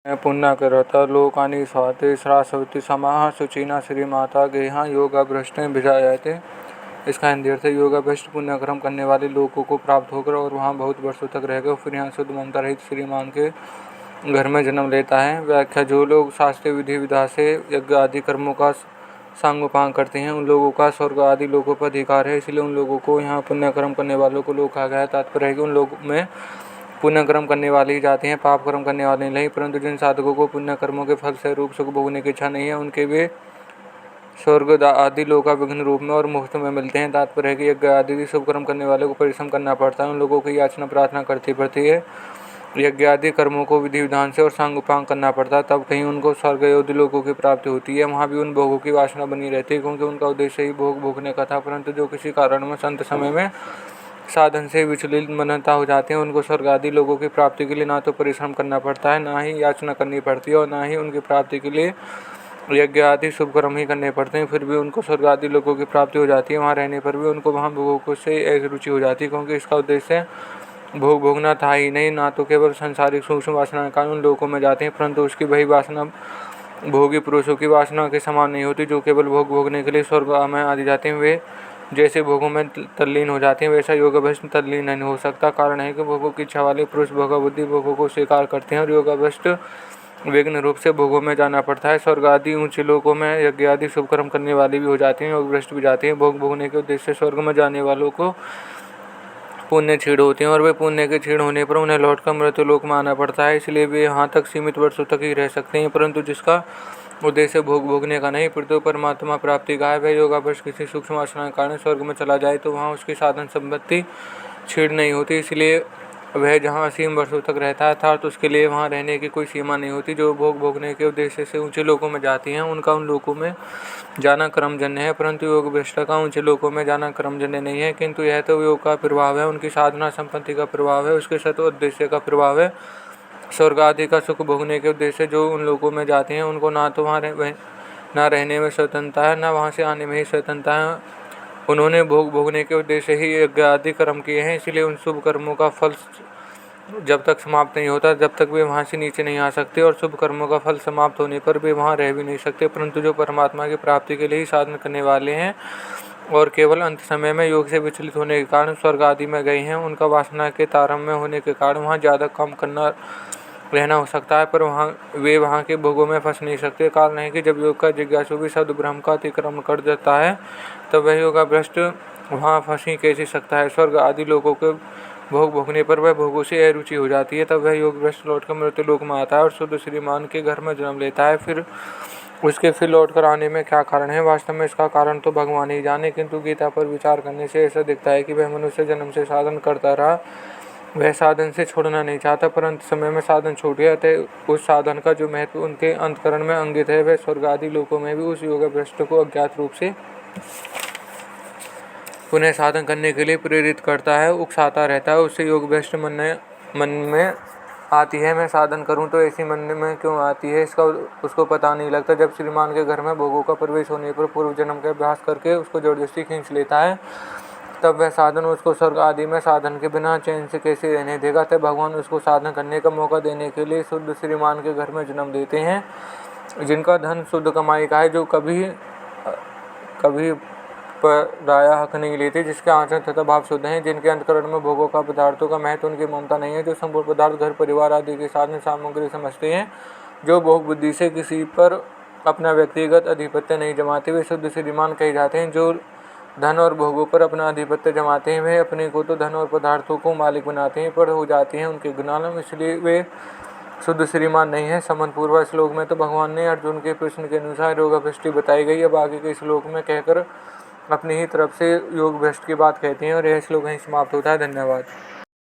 पुण्यकृता लोकानि स्वाति श्रासवती समाह शुचिना श्रीमाता गेहा योगा भ्रष्ट भिजायते। इसका हिंदी अर्थ है, योगा भ्रष्ट पुण्यक्रम करने वाले लोगों को प्राप्त होकर और वहाँ बहुत वर्षों तक रहकर फिर यहाँ शुद्ध ममता रहित श्रीमान के घर में जन्म लेता है। व्याख्या, जो लोग शास्त्रीय विधि विधा से यज्ञ आदि कर्मों का सांगोपांग करते हैं उन लोगों का स्वर्ग आदि लोगों पर अधिकार है, इसलिए उन लोगों को यहाँ पुण्यकर्म करने वालों को लोग कहा गया है। तात्पर्य है कि उन लोगों में पुण्य कर्म करने वाले ही जाते हैं, पाप कर्म करने वाले नहीं। परंतु जिन साधकों को पुण्य कर्मों के फल से रूप सुख भोगने की इच्छा नहीं है, उनके वे स्वर्ग आदि लोक विघ्न रूप में और मुफ्त में मिलते हैं। तात्पर्य है कि यज्ञ आदि शुभ कर्म करने वालों को परिश्रम करना पड़ता है, उन लोगों की याचना प्रार्थना करती पड़ती है। यज्ञ आदि कर्मों को विधि विधान से और सांगोपांग करना पड़ता है, तब कहीं उनको स्वर्ग आदि लोगों की प्राप्ति होती है। वहाँ भी उन भोगों की वासना बनी रहती है, क्योंकि उनका उद्देश्य ही भोग भोगने का था। परंतु जो किसी कारण में संत समय में साधन से विचलित मनता हो जाते हैं, उनको स्वर्ग आदि लोगों की प्राप्ति के लिए ना तो परिश्रम करना पड़ता है, ना ही याचना करनी पड़ती है, और ना ही उनकी प्राप्ति के लिए यज्ञ आदि शुभ कर्म ही करने पड़ते हैं। फिर भी उनको स्वर्ग आदि लोगों की प्राप्ति हो जाती है। वहाँ रहने पर भी उनको वहाँ भोगों से ऐसी रुचि हो जाती है, क्योंकि इसका उद्देश्य भोग भोगना था ही नहीं। ना तो केवल संसारिक सूक्ष्म वासना के कारण उन लोगों में जाते हैं, परंतु उसकी वही वासना भोगी पुरुषों की वासना के समान नहीं होती, जो केवल भोग भोगने के लिए स्वर्ग में आदि जाते हैं। वे जैसे भोगों में तल्लीन हो जाते हैं, वैसा योगाभ्रष्ट तल्लीन नहीं हो सकता। कारण है कि भोगों की इच्छा वाले पुरुष भोगा बुद्धि भोगों को स्वीकार करते हैं, और योगाभ्रष्ट विघ्न रूप से भोगों में जाना पड़ता है। स्वर्ग आदि ऊंचे लोकों में यज्ञ आदि शुभ कर्म करने वाले भी हो जाते हैं, योगभ्रष्ट भी जाते हैं। भोग भोगने के उद्देश्य से स्वर्ग में जाने वालों को पुण्य क्षीण होते हैं, और वे पुण्य के क्षीण होने पर उन्हें लौटकर मृत्यु लोक में आना पड़ता है, इसलिए वे यहाँ तक सीमित वर्षों तक ही रह सकते हैं। परंतु जिसका उद्देश्य भोग भोगने का नहीं, प्रत्यु परमात्मा प्राप्ति का है, वह योगाभ्रष्ट किसी सूक्ष्म वासना के कारण स्वर्ग में चला जाए तो वहाँ उसकी साधन संपत्ति क्षीण नहीं होती, इसलिए वह जहाँ असीम वर्षों तक रहता है, अर्थात उसके लिए वहाँ रहने की कोई सीमा नहीं होती। जो भोग भोगने के उद्देश्य से ऊंचे लोकों में जाती हैं, उनका उन लोकों में जाना क्रमजन्य है, परंतु योग भ्रष्ट का ऊंचे लोकों में जाना क्रमजन्य नहीं है, किंतु यह तो योग का प्रभाव है, उनकी साधना संपत्ति का प्रभाव है, उसके सत उद्देश्य का प्रभाव है। स्वर्ग आदि का सुख भोगने के उद्देश्य जो उन लोगों में जाते हैं, उनको ना तो वहाँ ना रहने में स्वतंत्रता है, ना वहाँ से आने में ही स्वतंत्रता है। उन्होंने भोग भोगने के उद्देश्य ही यज्ञ आदि कर्म किए हैं, इसलिए उन शुभ कर्मों का फल जब तक समाप्त नहीं होता जब तक वे वहाँ से नीचे नहीं आ सकते, और शुभ कर्मों का फल समाप्त होने पर वे वहाँ रह भी नहीं सकते। परंतु जो परमात्मा की प्राप्ति के लिए ही साधन करने वाले हैं और केवल अंत समय में योग से विचलित होने के कारण स्वर्ग आदि में गए हैं, उनका वासना के तारतम्य होने के कारण वहाँ ज़्यादा कम करना रहना हो सकता है, पर वे वहाँ के भोगों में फंस नहीं सकते। कारण है कि जब योग का जिज्ञासु भी शब्द ब्रह्म का अतिक्रमण कर देता है, तब वह योगाभ्रष्ट वहाँ फंस ही कैसे सकता है। स्वर्ग आदि लोगों के भोग भोगने पर वह भोगों से अरुचि हो जाती है, तब वह योगभ्रष्ट लौटकर मृत्यु लोक में आता है और शुद्ध श्रीमान के घर में जन्म लेता है। फिर उसके फिर लौटकर आने में क्या कारण है, वास्तव में इसका कारण तो भगवान ही जाने, किंतु गीता पर विचार करने से ऐसा दिखता है कि वह मनुष्य जन्म से साधन करता रहा, वह साधन से छोड़ना नहीं चाहता, परंतु समय में साधन छूट गया, अतः उस साधन का जो महत्व उनके अंतकरण में अंकित है, वह स्वर्ग आदि लोकों में भी उस योगभ्रष्ट को अज्ञात रूप से पुनः साधन करने के लिए प्रेरित करता है, उकसाता रहता है। उससे योगभ्रष्ट मन में आती है, मैं साधन करूं तो ऐसी मन में क्यों आती है, इसका उसको पता नहीं लगता। जब श्रीमान के घर में भोगों का प्रवेश होने पर पूर्व जन्म का अभ्यास करके उसको जबरदस्ती खींच लेता है, तब वह साधन उसको स्वर्ग आदि में साधन के बिना चैन से कैसे रहने देगा। तब भगवान उसको साधन करने का मौका देने के लिए शुद्ध श्रीमान के घर में जन्म देते हैं, जिनका धन शुद्ध कमाई का है, जो कभी पराया हक नहीं लेते, जिसके आचरण तथा भाव शुद्ध हैं, जिनके अंतकरण में भोगों का पदार्थों का महत्व उनकी ममता नहीं है, जो संपूर्ण पदार्थ घर परिवार आदि के साधन सामग्री समझते हैं, जो भोग बुद्धि से किसी पर अपना व्यक्तिगत अधिपत्य नहीं जमाते, वे शुद्ध श्रीमान कहे जाते हैं। जो धन और भोगों पर अपना अधिपत्य जमाते हैं, वे अपने को तो धन और पदार्थों को मालिक बनाते हैं, पर हो जाते हैं उनके गुलाम, इसलिए वे शुद्ध श्रीमान नहीं है। संबंध पूर्व श्लोक में तो भगवान ने अर्जुन के प्रश्न के अनुसार योगाभ्रष्टि बताई गई। अब आगे के श्लोक में कहकर अपनी ही तरफ से योग भ्रष्ट की बात कहते हैं, और यह श्लोक यहीं समाप्त होता है। धन्यवाद।